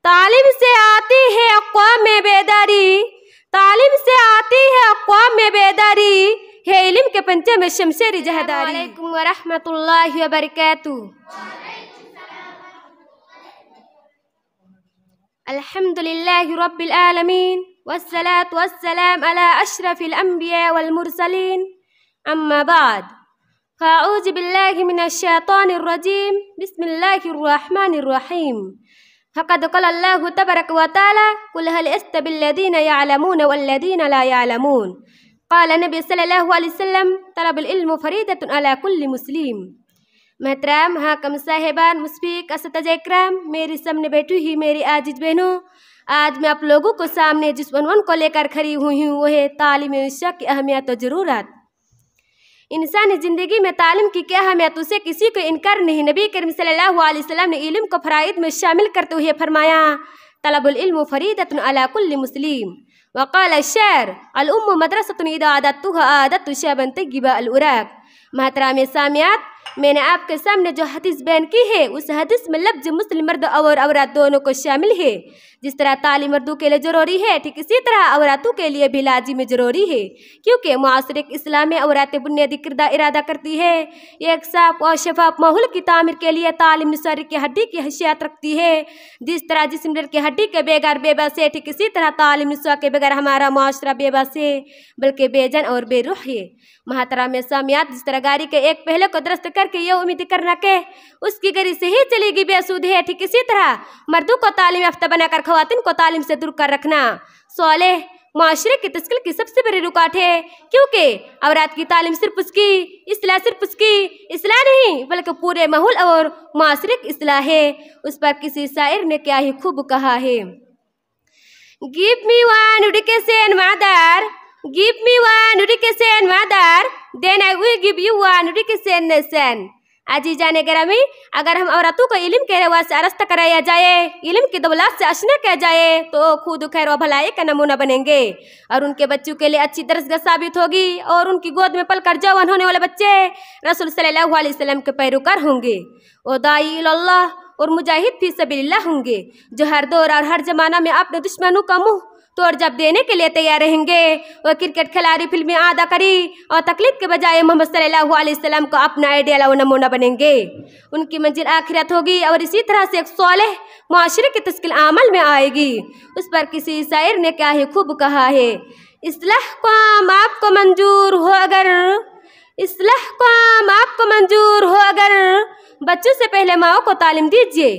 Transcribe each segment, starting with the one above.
तालीम से आती है अक़वाम में बेदारी, तालीम से आती है अक़वाम में बेदारी, है इल्म के पंचे में शमशेरी जहदारी। वालेकुम व रहमतुल्लाहि व बरकातुहू। अल्हम्दुलिल्लाहि रब्बिल आलमीन वस्सलातु वस्सलाम अला अशरफिल अंबिया वल मुरसलीन, अम्मा बाद। फ़अऊज़ु बिल्लाहि मिनश शैतानिर रजीम, बिस्मिल्लाहिर रहमानिर रहीम। फ़क़द क़ाला अल्लाहु तबारक व तआला कुल हल यस्तविल लज़ीना यअलमून वल्लज़ीना ला यअलमून। क़ाला नबी सल्लल्लाहु अलैहि वसल्लम तलबुल इल्म फ़रीदतुन अला कुल्लि मुस्लिम। मोहतरम हाकम साहिबान, मुस्फिक असतज़ इकराम, मेरी सामने बैठी हुई मेरी आजिज़ बहनों, आज मैं आप लोगों को सामने जिस उन्वान को लेकर खड़ी हुई हूँ वो है तालीम इंसान की अहमियत और ज़रूरत। इंसानी ज़िंदगी में तालीम की क्या अहमियत, उसे किसी को इनकार नहीं। नबी करीम सल्लल्लाहु अलैहि वसल्लम ने इल्म को फ़राइद में शामिल करते हुए फरमाया, तलबुल इल्म फ़रीदतुन अला कुल्लि मुस्लिम। वक़ाल शायर अल उम्मु मदरसतुन इज़ा अदत्तुहा आदत्तु शैबन तय्यिबा अल उराक। महतराम सामियात, मैंने आपके सामने जो हदीस बयान की है उस हदीस में लफ्ज़ मुस्लिम मर्द और औरत दोनों को शामिल है। जिस तरह तालीम मर्दों के लिए ज़रूरी है, ठीक इसी तरह औरतों के लिए भी लाजिम ज़रूरी है, क्योंकि मुआसरे इस्लाम में औरतें बुनियादी किरदार इरादा करती है। एक साफ और शफाफ माहौल की तामीर के लिए तालीम शरीर की हड्डी की हैसियत रखती है। जिस तरह जिस्म की हड्डी के बगैर बेबस है, ठीक इसी तरह तालीम के बगैर हमारा मुआशरा बेबस है, बल्कि बेजान और बेरूह है। महतरम सामियात, जिस तरह गाड़ी के एक पहले को दुरुस्त करके ये उम्मीद करना के उसकी गाड़ी से ही चलेगी बेसूद है, ठीक इसी तरह मर्दों को तालीम याफ्ता बनाकर ख़वातीन को तालीम से दूर कर रखना सालेह माशरे की तस्कील की सबसे बड़ी रुकावट है, क्योंकि औरत की तालीम सिर्फ उसकी इस्लाह नहीं बल्कि पूरे माहौल और माशरे की इस्लाह है। उस पर किसी शायर ने क्या ही खूब कहा है, give me one education mother, give me one education mother, then I will give you one education nation। अजीज़ान गिरामी, अगर हम औरतों को इल्म के रवाज से आरास्ता कराया जाए, इल्म की दौलत से आशना किया जाए, तो खुद खैर व भलाई का नमूना बनेंगे और उनके बच्चों के लिए अच्छी दरसगाह साबित होगी और उनकी गोद में पलकर जवान होने वाले बच्चे रसूल सल्लल्लाहु अलैहि वसल्लम के पैरोकार होंगे, और दाई इल्लल्लाह और मुजाहिद फी सबीलिल्लाह होंगे, जो हर दौर और हर जमाना में अपने दुश्मनों का मुँह तोड़ जब देने के लिए तैयार रहेंगे। और क्रिकेट खिलाड़ी फिल्में अदाकारी और तकलीद के बजाय मोहम्मद सल्लल्लाहु अलैहि वसल्लम को अपना आइडियल और नमूना बनेंगे। उनकी मंजिल आखिरत होगी और इसी तरह से एक सालेह मुआशरे की तस्कील अमल में आएगी। उस पर किसी शायर ने क्या ही खूब कहा है, इस्लाह काम आपको मंजूर हो अगर, इस्लाह काम आपको मंजूर हो अगर, बच्चों से पहले माओ को तालीम दीजिए।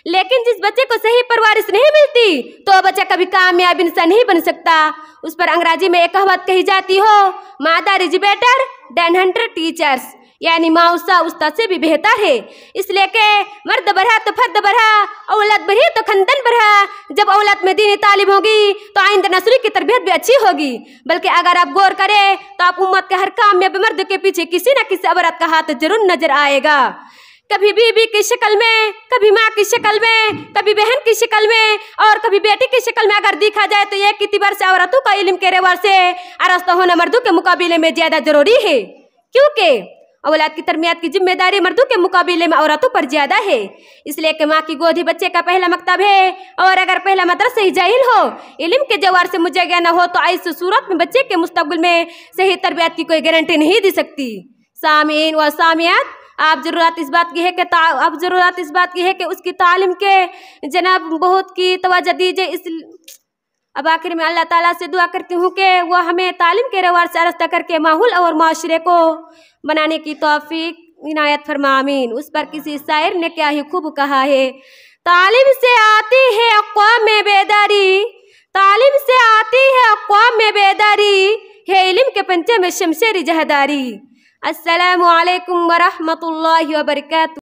लेकिन जिस बच्चे को सही परवरिश नहीं मिलती तो बच्चा कभी कामयाब इंसान नहीं बन सकता। उस पर अंग्रेजी में एक कहावत कही जाती हो, mother is better than 100 teachers, यानी माँ उस्ताद से भी बेहतर है। इसलिए के मर्द बढ़ा तो फर्द बढ़ा, औलाद बढ़ी तो खंदन बढ़ा। जब औलाद में दीनी तालीम होगी तो आइंदा नस्ल की तरबियत भी अच्छी होगी। बल्कि अगर आप गौर करें तो आप उम्मत के हर कामयाब मर्द के पीछे किसी न किसी औरत का हाथ जरूर नजर आएगा। कभी बीबी की शक्ल में, कभी माँ की शक्ल में, कभी बहन की शक्ल में और कभी बेटी की शक्ल में अगर देखा जाए तो एक इतिबार से औरतों का इल्म के रवाज से आरास्ता होना मर्दों के मुकाबले में ज्यादा जरूरी है, क्योंकि औलाद की तरबियत की जिम्मेदारी मर्दों के मुकाबले में औरतों पर ज्यादा है। इसलिए कि माँ की गोद ही बच्चे का पहला मकतब है, और अगर पहला मदरसा ही जाहिल हो, इल्म के जवार से मुजय्या न हो तो ऐसी सूरत में बच्चे के मुस्तकबिल में सही तरबियत की कोई गारंटी नहीं दे सकती। सामीन व सामियात, आप ज़रूरत इस बात की है कि उसकी तालीम के जनाब बहुत की तवज्जो दीजिए। इस अब आखिर में अल्लाह ताला से दुआ करती हूँ कि वह हमें तालीम के रवाज से आरास्ता करके माहौल और माशरे को बनाने की तौफीक इनायत फरमा, आमीन। उस पर किसी शायर ने क्या ही खूब कहा है, तालीम से आती है अक़वाम में बेदारी, तालीम से आती है अक़वाम में बेदारी, है इल्म के पंचे में शमशेरी जहदारी। अस्सलामु अलैकुम व रहमतुल्लाहि व बरकातुहू।